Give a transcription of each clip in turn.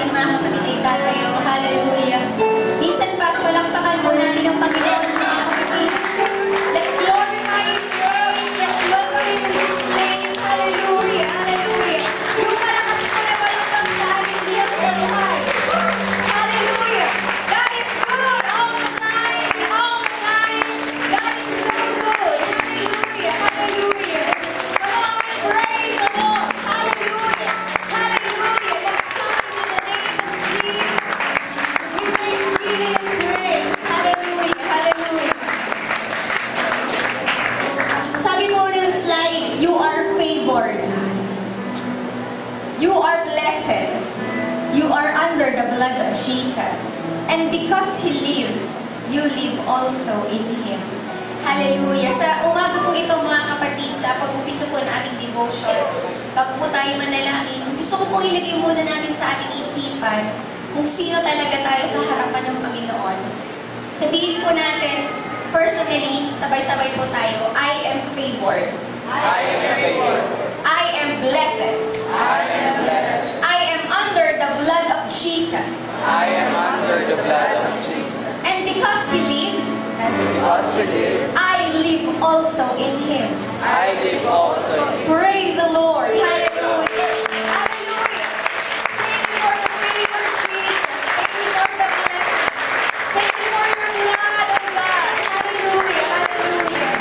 natin mga kapatid ay tatayo. Hallelujah. Minsan pa, palakpakan mo natin ang Panginoon mga kapatid. Let's glorify His name. Let's welcome Him in this place. Hallelujah. Hallelujah. Yung malakas mo na palakpak sa ating Diyos o buhay. Hallelujah. God is good all the time. All the time. God is so good. Hallelujah. Hallelujah. Come on, praise the Lord. Hallelujah. Hallelujah. Let's come in the name of Jesus. We thanksgiving and praise. Hallelujah. Hallelujah. Sabi po ng slide, you are favored. You are blessed. You are under the blood of Jesus. And because He lives, you live also in Him. Hallelujah. Sa umaga po ito mga kapatid, sa pag-umpisa po ng ating devotion, bago po tayo manalangin, gusto ko pong ilagay muna natin sa ating isipan kung sino talaga tayo sa harapan ng Panginoon. Sabihin po natin, personally, sabay-sabay po tayo, I am favored. I am favored. I am blessed. I am blessed. I am under the blood of Jesus. I am under the blood of Jesus. And because He lives, And because He lives, I live also in Him. I live also in Him. Praise the Lord. Hallelujah. Hallelujah. Thank you for the favor, Jesus. Thank you for the blessing. Thank you for your blood, oh God. Hallelujah. Hallelujah.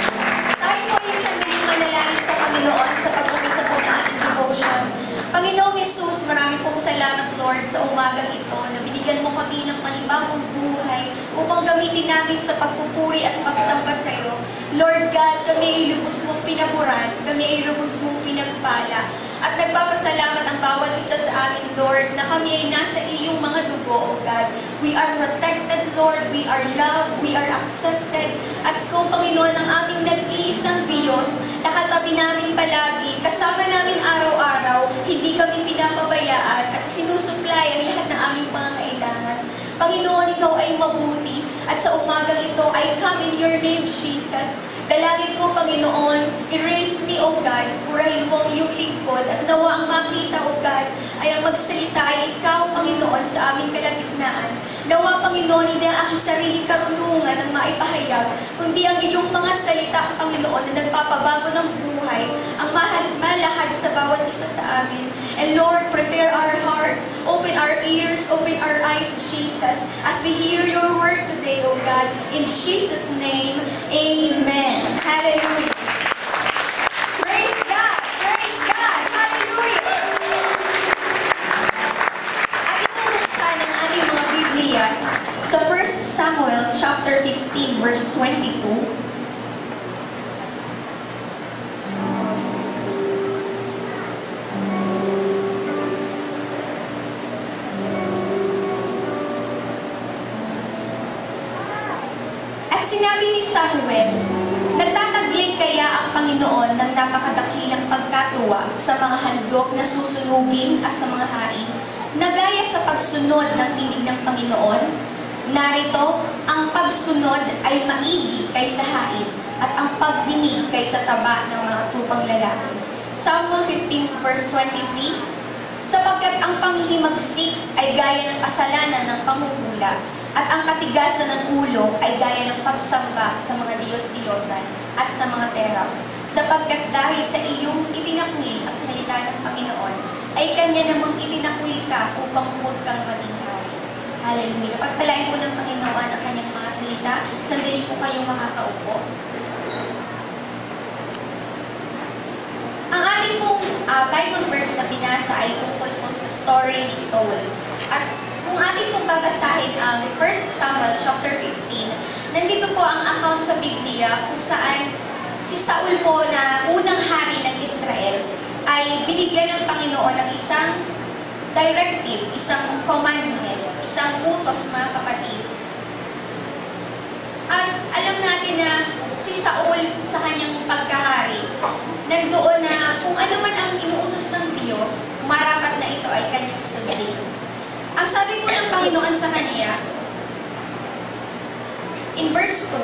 Tayo po ay sandaling manalangin sa Panginoon sa pag-umpisa po ng ating devotion. Panginoong Jesus, marami pong salamat, Lord, sa umagang ito na binigyan mo kami ng panibagong buhay upang gamitin namin sa pagpupuri at pagsamba sa iyo. Lord God, kami ay lubos mong pinaburan, kami ay lubos mong pinagpala. At nagpapasalamat ang bawat isa sa amin, Lord, na kami ay nasa iyong mga dugo, O God. We are protected, Lord. We are loved. We are accepted. At kung Panginoon, ang aming nag-iisang Diyos, nakatabi namin palagi, kasama namin araw-araw, hindi kami pinapabayaan at sinusupply ang lahat ng aming pangangailangan. Panginoon, Ikaw ay mabuti. At sa umagang ito, I come in your name, Jesus. Dalangin ko, Panginoon, erase me, O God, purahin mo ang iyong lingkod, at nawa ang makita, O God, ay ang magsalita ay Ikaw, Panginoon, sa aming kalagitnaan. Nawa, Panginoon, hindi ang aking sariling karunungan ang maipahayag, kundi ang iyong mga salita, Panginoon, na nagpapabago ng buhay, ang malahad sa bawat isa sa amin. And Lord, prepare our hearts, open our ears, open our eyes, Jesus, as we hear your word today, O God. In Jesus' name, amen. Hallelujah. Praise God. Praise God. Hallelujah. At ito buksan ang ating mga Biblia sa 1 Samuel chapter 15 verse 22. Sinabi ni Samuel, nagtataglay kaya ang Panginoon ng napakadakilang pagkatuwa sa mga handog na susunugin at sa mga hain, na gaya sa pagsunod ng tinig ng Panginoon? Narito, ang pagsunod ay maigi kaysa hain, at ang pagdinig kaysa taba ng mga tupang lalaki. Samuel 15 verse 23, sapagkat ang panghihimagsik ay gaya ng kasalanan ng pangungula, at ang katigasan ng ulo ay gaya ng pagsamba sa mga Diyos-Diyosan at sa mga terap. Sapagkat dahil sa iyong itinakwil ang salita ng Panginoon, ay Kanya namang itinakwil ka upang huwag kang maging hari. Hallelujah. Pagpalain po ng Panginoon ang Kanyang mga salita. Sandali po kayong makakaupo. Ang ating pong Bible verse na binasa ay tungkol po sa story ni Saul. At kung ating pong babasahin ang 1 Samuel chapter 15, nandito po ang account sa Biblia kung saan si Saul po na unang hari ng Israel ay binigyan ng Panginoon ng isang directive, isang commandment, isang utos, mga kapatid. At alam natin na si Saul sa kanyang pagkahari, nandoon na kung ano man ang inuutos ng Diyos, marapat na ito ay kanyang sundin. Ang sabi po ng Panginoon sa kanya, in verse 2,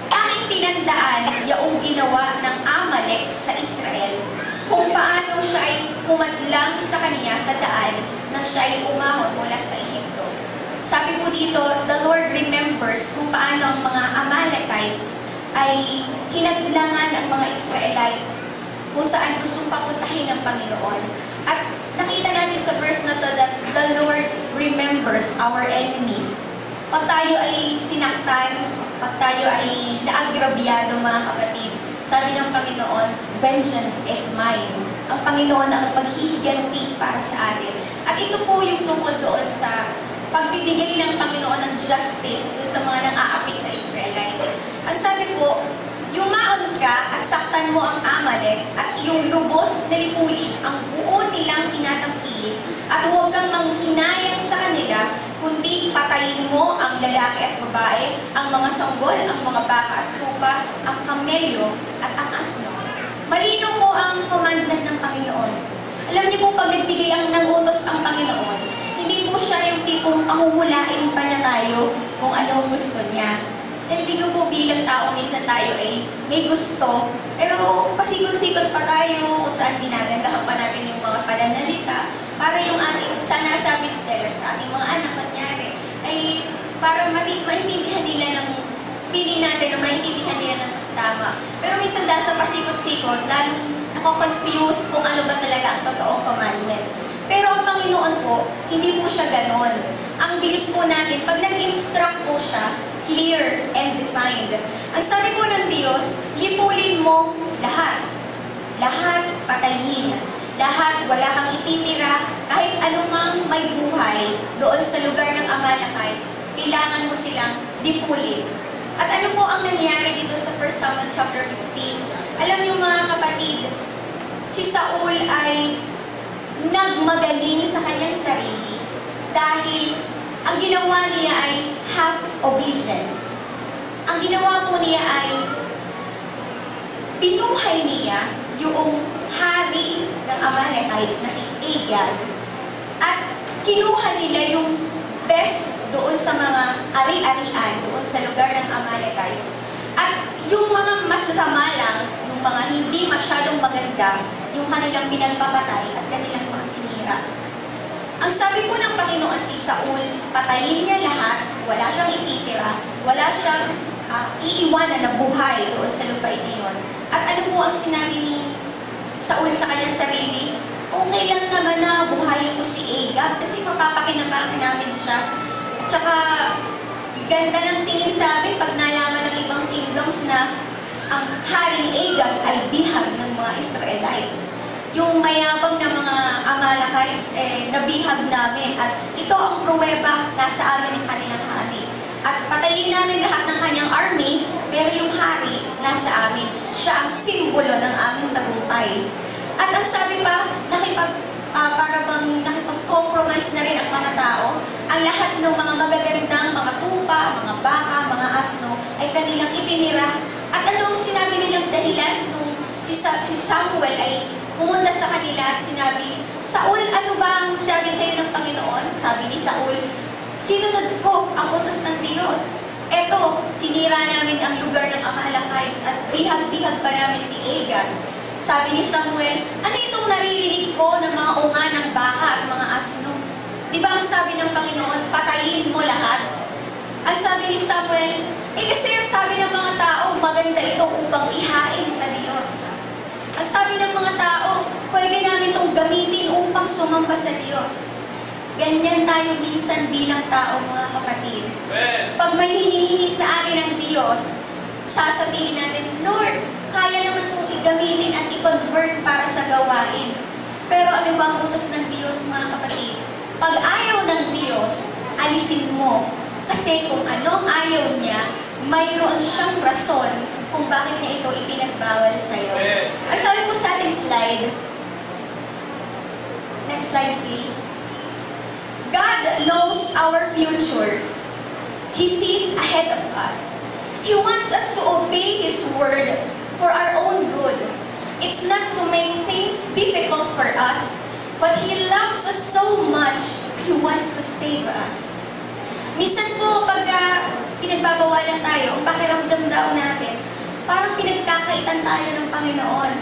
aking tinandaan yaong ginawa ng Amalek sa Israel, kung paano siya ay pumadlang sa kanya sa daan nang siya ay umahon mula sa Ehipto. Sabi po dito, the Lord remembers kung paano ang mga Amalekites ay hinadlangan ang mga Israelites kung saan gustong papuntahin ng Panginoon. At nakita natin sa verse na to that the Lord remembers our enemies. Pag tayo ay sinaktan, pag tayo ay naagrabyado mga kapatid, sabi ng Panginoon, vengeance is mine. Ang Panginoon ang paghihiganti para sa atin. At ito po yung tungkol doon sa pagbibigay ng Panginoon ng justice dun sa mga nang-aapi sa Israelites. Ang sabi po, yumaon ka at saktan mo ang Amalek at iyong lubos na lipuli ang buo nilang tinatangkilik at huwag kang manghinayang sa kanila, kundi patayin mo ang lalaki at babae, ang mga sanggol, ang mga baka at tupa, ang kamelyo at ang asno. Malinaw po ang commandment ng Panginoon. Alam niyo po, pag nagbigay ang nangutos ang Panginoon, hindi po siya yung tipong pangungulain pa na tayo kung anong gusto niya. Dahil di ko po bilang tao, minsan tayo ay may gusto, pero pasikot-sikot pa tayo kung saan ginagandahan pa natin yung mga pananalita para yung ating, sana sabi Stella, sa ating mga anak, kunyari, ay para maintindihan nila ng feeling natin na maintindihan nila ng mas tama. Pero minsan dahil sa pasikot-sikot, lalong nako-confuse kung ano ba talaga ang totoong commandment. Pero ang Panginoon po, hindi po siya ganon. Ang Diyos po natin, pag nag-instruct po siya, clear and defined. Ang sabi po ng Diyos, lipulin mo lahat. Lahat patayin. Lahat, wala kang ititira. Kahit anumang may buhay doon sa lugar ng Amalekites, kailangan mo silang lipulin. At ano po ang nangyari dito sa 1 Samuel chapter 15? Alam niyo mga kapatid, si Saul ay nagmagaling sa kanyang sarili dahil ang ginawa niya ay half obedience. Ang ginawa po niya ay binuhay niya yung hari ng Amalekites na si Agag at kinuha nila yung best doon sa mga ari-arian doon sa lugar ng Amalekites. At yung mga masasama lang, yung mga hindi masyadong maganda, yung kanilang pinagpapatay at kanilang mga sinira. Ang sabi po ng Panginoon kay Saul, patayin niya lahat, wala siyang ititira, wala siyang iiwanan na buhay doon sa lupain niyon. At ano po ang sinabi ni Saul sa kanyang sarili? Okay lang naman na buhayin ko si Agag kasi mapapakinabangan namin siya. At saka, ganda ng tingin sa amin pag nalaman ng ibang kingdoms na ang haring Agag ay bihag ng mga Israelites. Yung mayabang na mga Amalekites, nabihag namin. At ito ang pruweba, nasa amin ang kanilang hari. At patayin namin lahat ng kanyang army, pero yung hari, nasa amin. Siya ang simbolo ng aming tagumpay. At ang sabi pa, nakipag-compromise na rin ang mga tao. Ang lahat ng mga magagandang mga tupa, mga baka, mga asno, ay kanilang itinira. At anong sinabi nilang dahilan nung si Samuel ay pumunta sa kanila at sinabi, Saul, ano ba ang sabi sa'yo ng Panginoon? Sabi ni Saul, sinunod ko ang utos ng Diyos. Eto, sinira namin ang lugar ng Amalekites at bihag-bihag pa namin si Agag. Sabi ni Samuel, ano itong naririnig ko ng mga unga ng baka at mga asno? Di ba ang sabi ng Panginoon, patayin mo lahat? Ang sabi ni Samuel, kasi ang sabi ng mga tao, maganda ito upang ihain sa Diyos. Ang sabi ng mga tao, pwede namin itong gamitin upang sumamba sa Diyos. Ganyan tayo minsan bilang tao, mga kapatid. Pag may hinihingi sa atin ng Diyos, sasabihin natin, Lord, kaya naman itong igamitin at i-convert para sa gawain. Pero ano ba ang utos ng Diyos, mga kapatid? Pag ayaw ng Diyos, alisin mo. Kasi kung ano ang ayaw niya, mayroon siyang rason kung bakit niya ito ipinagbawal sa'yo. Ang sabi mo sa ating slide, next slide please. God knows our future. He sees ahead of us. He wants us to obey His word for our own good. It's not to make things difficult for us, but He loves us so much, He wants to save us. Minsan po, pagka pinagbabawalan tayo, pakiramdam daw natin, parang pinagkakaitan tayo ng Panginoon.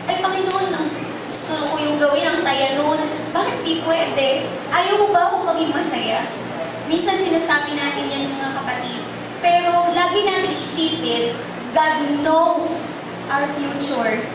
Ay, Panginoon, gusto ko yung gawin, ang saya nun. Bakit di pwede? Ayaw mo ba akong maging masaya? Minsan sinasabi natin yan mga kapatid. Pero lagi natin isipin, God knows our future.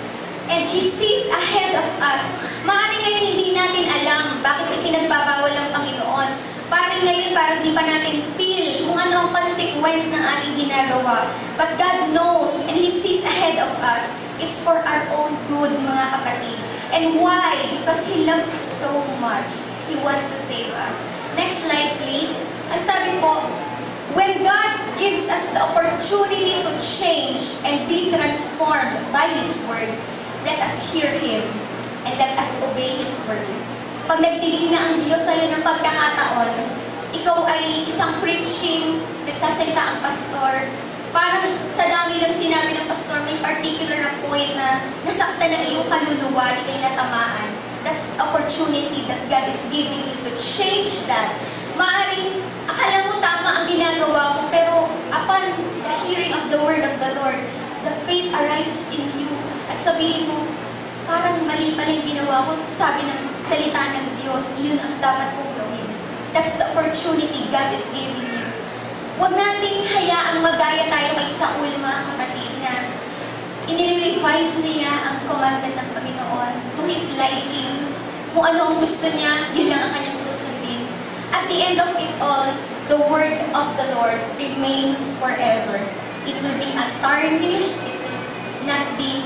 And He sees ahead of us. Maaaring ngayon hindi natin alam bakit ipinagbabawal ng Panginoon. Parang ngayon parang di pa natin feel kung ano ang consequence ng ating ginagawa. But God knows and He sees ahead of us. It's for our own good, mga kapatid. And why? Because He loves us so much. He wants to save us. Next slide, please. Ang sabi po, when God gives us the opportunity to change and be transformed by His Word, let us hear Him and let us obey His Word. Pag nagbigay na ang Diyos sa'yo ng pagkakataon, ikaw ay isang preaching, nagsasalita ang pastor, parang sa dami ng sinabi ng pastor, may particular na point na nasaktan ng iyong kaluluwa, di kayo natamaan. That's the opportunity that God is giving you to change that. Maaring akala mo tama ang ginagawa mo, pero upon the hearing of the word of the Lord, the faith arises in you. At sabihin mo, parang mali pala yung ginawa ko. Sabi ng salita ng Diyos, yun ang dapat kong gawin. That's the opportunity God is giving you. Huwag nating hayaang magaya tayo kay Saul, mga kapatid, na inire-revise niya ang commandment ng Panginoon to his liking. Kung ano ang gusto niya, yun lang ang kanyang susundin. At the end of it all, the word of the Lord remains forever. It will be untarnished, it will not be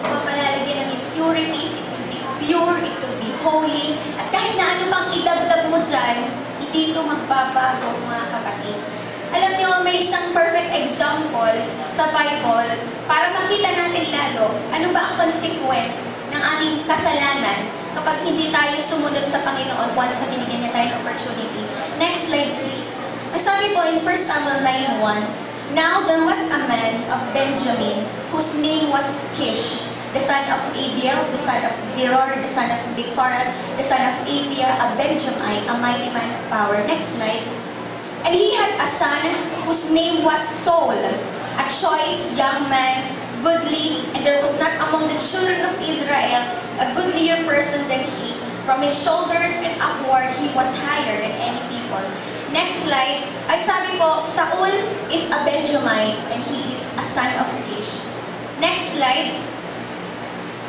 papalalagyan ng impurities, it will be pure, it will be holy. At kahit na ano pang idagdag mo dyan, hindi ito magbabago, mga kapatid. Alam niyo, may isang perfect example sa Bible para makita natin lalo ano ba ang consequence ng ating kasalanan kapag hindi tayo sumunod sa Panginoon once na binigyan niya tayo ng opportunity. Next slide, please. Ang sabi po in 1 Samuel 9:1, now there was a man of Benjamin whose name was Kish, the son of Abiel, the son of Zeror, the son of Bechorath, the son of Aphiah, a Benjamite, a mighty man of power. Next slide. And he had a son whose name was Saul, a choice young man, goodly, and there was not among the children of Israel a goodlier person than he. From his shoulders and upward, he was higher than any people. Next slide. Ay sabi po, Saul is a Benjamite and he is a son of Kish. Next slide.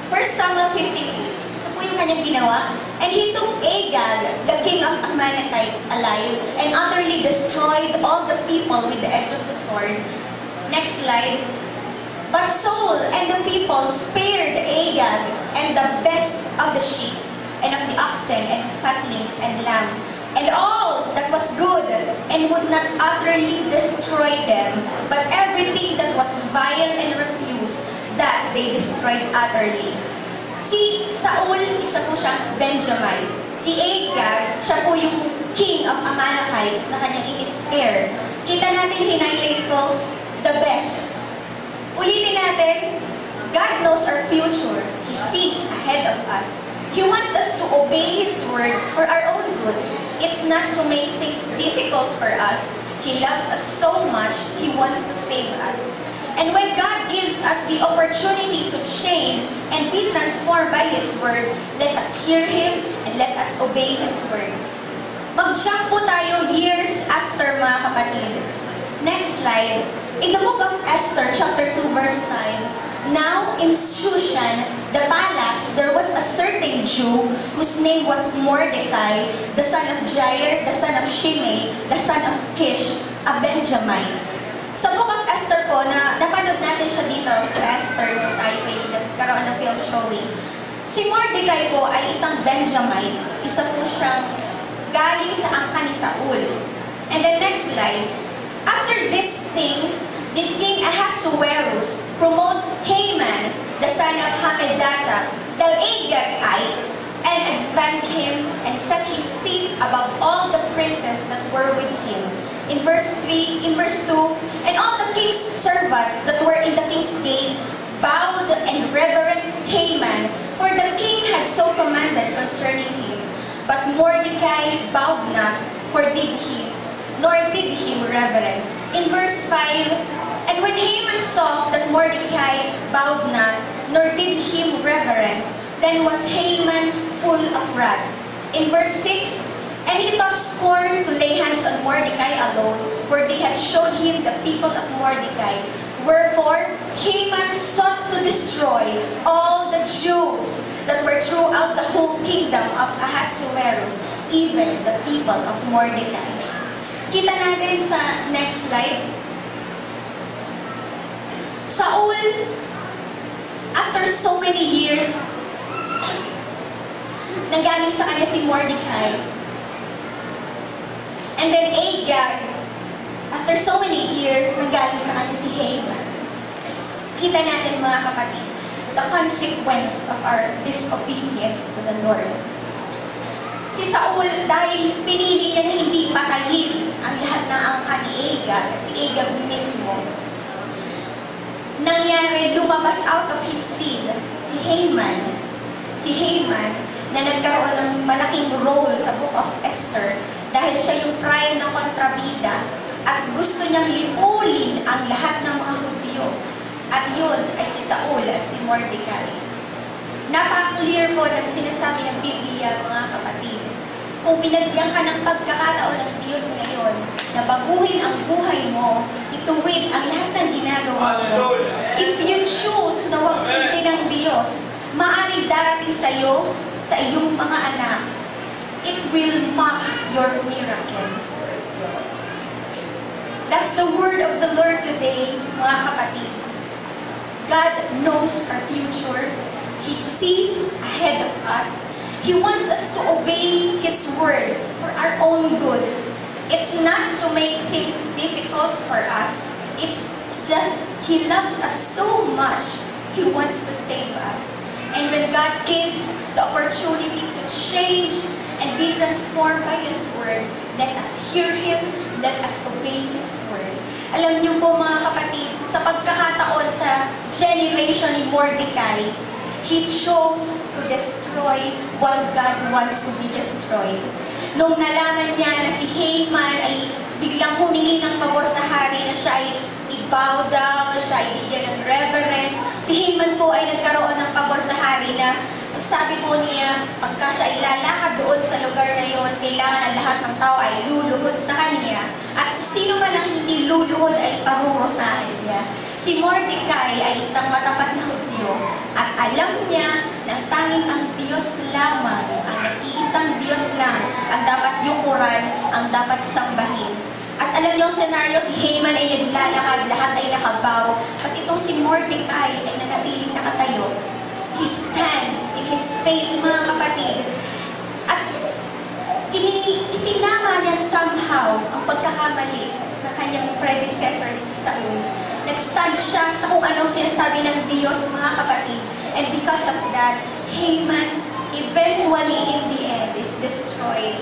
1 Samuel 15:8. Ito po yung kanyang ginawa. And he took Agag, the king of Amalekites, alive, and utterly destroyed all the people with the edge of the sword. Next slide. But Saul and the people spared Agag and the best of the sheep, and of the oxen, and fatlings, and lambs, and all that was good, and would not utterly destroy them, but everything that was vile and refuse, that they destroyed utterly. Si Saul, isa po siyang Benjamite. Si Agag, siya po yung king of Amalekites na kanyang i-spare. Kita natin, hinighlight ko, the best. Ulitin natin, God knows our future. He sees ahead of us. He wants us to obey His word for our own good. It's not to make things difficult for us. He loves us so much, He wants to save us. And when God gives us the opportunity to change and be transformed by His word, let us hear Him and let us obey His word. Mag-jump po tayo years after, mga kapatid. Next slide. In the book of Esther, chapter 2, verse 9, now in Shushan, the palace, there was a certain Jew whose name was Mordecai, the son of Jair, the son of Shimei, the son of Kish, a Benjamite. Sa book of Esther po, napanood natin siya dito sa Esther nung tayo ay nagkaroon ng film showing. Si Mordecai po ay isang Benjamite. Isa po siyang galing sa angkan ni Saul. And the next slide. After these things, did King Ahasuerus promote Haman, the son of Hammedatha, the Agagite, and advance him and set his seat above all the princes that were with him. In verse 2, and all the king's servants that were in the king's gate bowed and reverenced Haman, for the king had so commanded concerning him. But Mordecai bowed not, nor did him reverence. In verse 5, and when Haman saw that Mordecai bowed not, nor did him reverence, Then was Haman full of wrath. In verse 6, and he thought scorn to lay hands on Mordecai alone, for they had showed him the people of Mordecai. Wherefore, Haman sought to destroy all the Jews that were throughout the whole kingdom of Ahasuerus, even the people of Mordecai. Kita natin sa next slide. Saul, after so many years, nanggaling sa kanya si Mordecai. And then Agag, after so many years, nanggaling sa kanya si Haman. Kita natin mga kapatid, the consequence of our disobedience to the Lord. Si Saul, dahil pinili niya na hindi patayin ang lahat na angka ni Agag, at si Agag mismo, nangyari, lumabas out of his seed, si Haman, na nagkaroon ng malaking role sa Book of Esther dahil siya yung prime ng kontrabida at gusto niyang liulin ang lahat ng mga Hudyo. At yun ay si Saul at si Mordecai. Napaka-clear po ng sinasabi ng Biblia, mga kapatid. Kung binagyan ka ng pagkakataon ng Diyos ngayon na baguhin ang buhay mo, ituwid ang lahat ng ginagawa mo. If you choose na huwag sundin ng Diyos, maaaring darating sa iyo, sa iyong mga anak, it will mock your miracle. That's the word of the Lord today, mga kapatid. God knows our future. He sees ahead of us. He wants us to obey His word for our own good. It's not to make things difficult for us. It's just He loves us so much. He wants to save us. And when God gives the opportunity to change and be transformed by His word, let us hear Him, let us obey His word. Alam niyo po mga kapatid, sa pagkakataon sa generation ni Mordecai, he chose to destroy what God wants to be destroyed. Nung nalaman niya na si Haman ay biglang humingi ng pabor sa hari na siya ay i-bow down, na siya ay bigyan ng reverence, si Haman po ay nagkaroon ng pabor sa hari na sabi po niya, pagka siya ay lalakad doon sa lugar na yun, kailangan ang lahat ng tao ay luluhod sa kanya. At sino man ang hindi luluhod ay parurusahan niya. Si Mordecai ay isang matapat na Hudyo at alam niya na tanging ang Diyos lamang, ang nag-iisang Diyos lang ang dapat yukuran, ang dapat sambahin. At alam niyo ang senaryo, si Haman ay naglalakad, lahat ay nakabaw. At itong si Mordecai ay nanatiling nakatayo. He stands in his faith, mga kapatid. At itinama niya somehow ang pagkakamali ng kanyang predecessor ni si Saul. Nag-stand siya sa kung anong sinasabi ng Diyos, mga kapatid. And because of that, Haman eventually in the end is destroyed.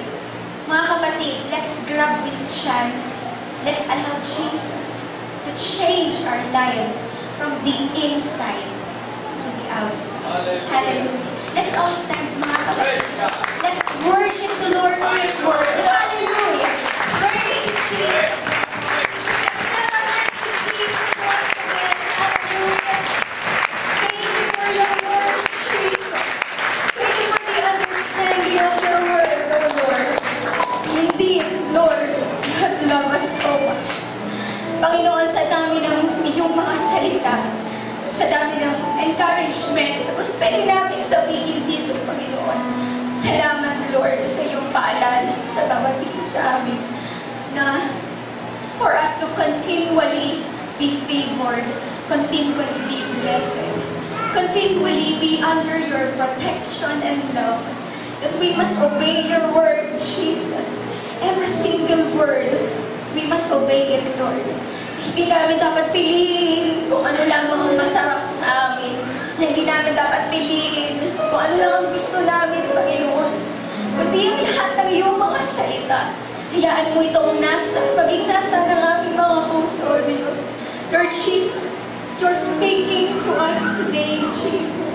Mga kapatid, let's grab this chance. Let's allow Jesus to change our lives from the inside to the outside. Hallelujah. Let's all stand, mga kapatid. Let's worship the Lord for His word. Hallelujah. Praise Jesus. Let's lift our hands to Jesus once again. Hallelujah. Thank you for your word, Jesus. Thank you for the understanding of your word, O Lord. Indeed, Lord, you have loved us so much. Panginoon, sa dami ng iyong mga salita, sa dami ng encouragement, tapos pwede namin sabihin dito, Panginoon, salamat, Lord, sa iyong paalala sa bawat isa sa amin na for us to continually be favored, continually be blessed, continually be under your protection and love, that we must obey your word, Jesus. Every single word, we must obey it, Lord. Hindi namin dapat piliin kung ano lang ang masarap sa amin. Hindi namin dapat piliin kung ano lang ang gusto namin, Panginoon. Kundi ang lahat ng iyong mga salita. Hayaan mo itong maging nasa ng aming mga puso, Diyos. Lord Jesus, you're speaking to us today, Jesus.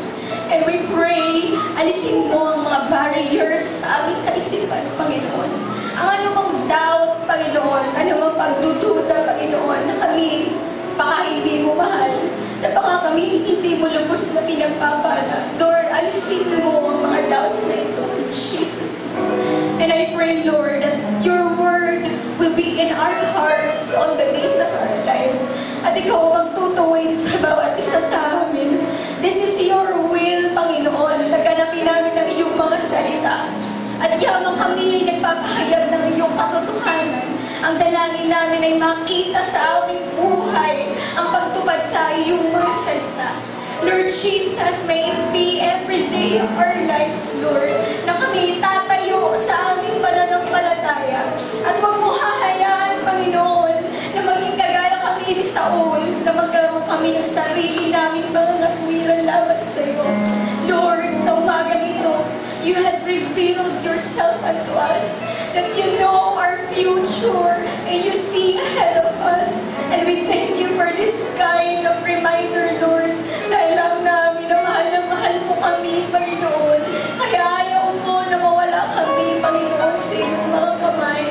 And we pray, alisin mo ang mga barriers sa aming kaisipan, Panginoon. Ang anumang doubt, Panginoon, anumang pagdududa, Panginoon, na kami baka hindi mo mahal. na baka kami hindi mo lubos na pinagpapala. Lord, alisin mo ang mga doubts na ito in Jesus' name. And I pray, Lord, that your word will be in our hearts all the days of our lives. At ikaw ang magtutuwid sa bawat isa sa amin. This is your will, Panginoon. Naganapin namin ang iyong mga salita. At yamang kami ay nagpapahayag ng iyong katotohanan. Ang dalangin namin ay makita sa aming buhay ang pagtupad sa iyong mga salita. Lord Jesus, may it be every day of our lives, Lord, na kami tatayo sa aming pananampalataya. At huwag mo hahayaan, Panginoon, na maging kagaya kami ni Saul, na magkaroon kami ng sarili naming mga natwiran laban sa iyo. Lord, sa umagang ito, you have revealed yourself unto us, that you know our future and you see ahead of us. And we thank you for this kind of reminder, Lord, dahil alam namin na mahal mo kami, Panginoon. Kaya ayaw mo na mawala kami, Panginoon, sa iyong mga kamay.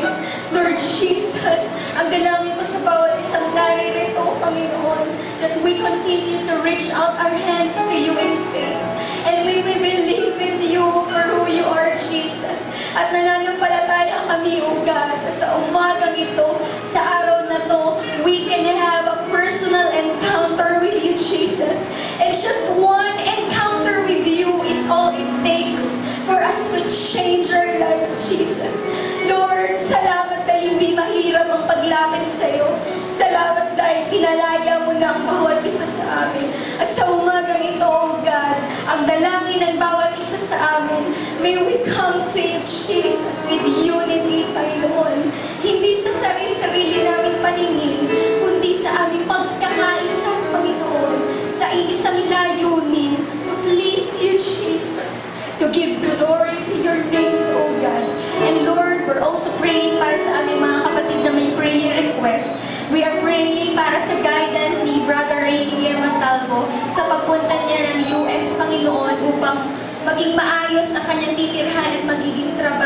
Lord Jesus, ang dalangin ko sa bawat isang naririto, Panginoon, that we continue to reach out our hands to you in faith. And we will believe in you for who you are, Jesus. At nananampalataya kami, O God, sa umagang ito, sa araw na to, we can have a personal encounter with you, Jesus. And just one encounter with you is all it takes for us to change our lives, Jesus. Lord, salamat dahil hindi mahirap ang paglapit sa iyo. Salamat dahil pinalaya mo na ang bawat isa sa amin. At sa umagang ito, O God, ang dalangin ng bawat isa sa amin, may we come to you, Jesus, with unity, Panginoon. Hindi sa sarili-sarili namin paningin, kundi sa aming pagkakaisa, Panginoon, sa iisang layunin, to please you, Jesus, to give glory to your name, O God. And Lord, we're also praying para sa aming mga kapatid na may prayer request. We are praying para sa guidance ni Brother Rainier Montalvo sa pagpunta niya ng US, Panginoon, upang maging maayos ang kanyang titirhan at magiging trabaho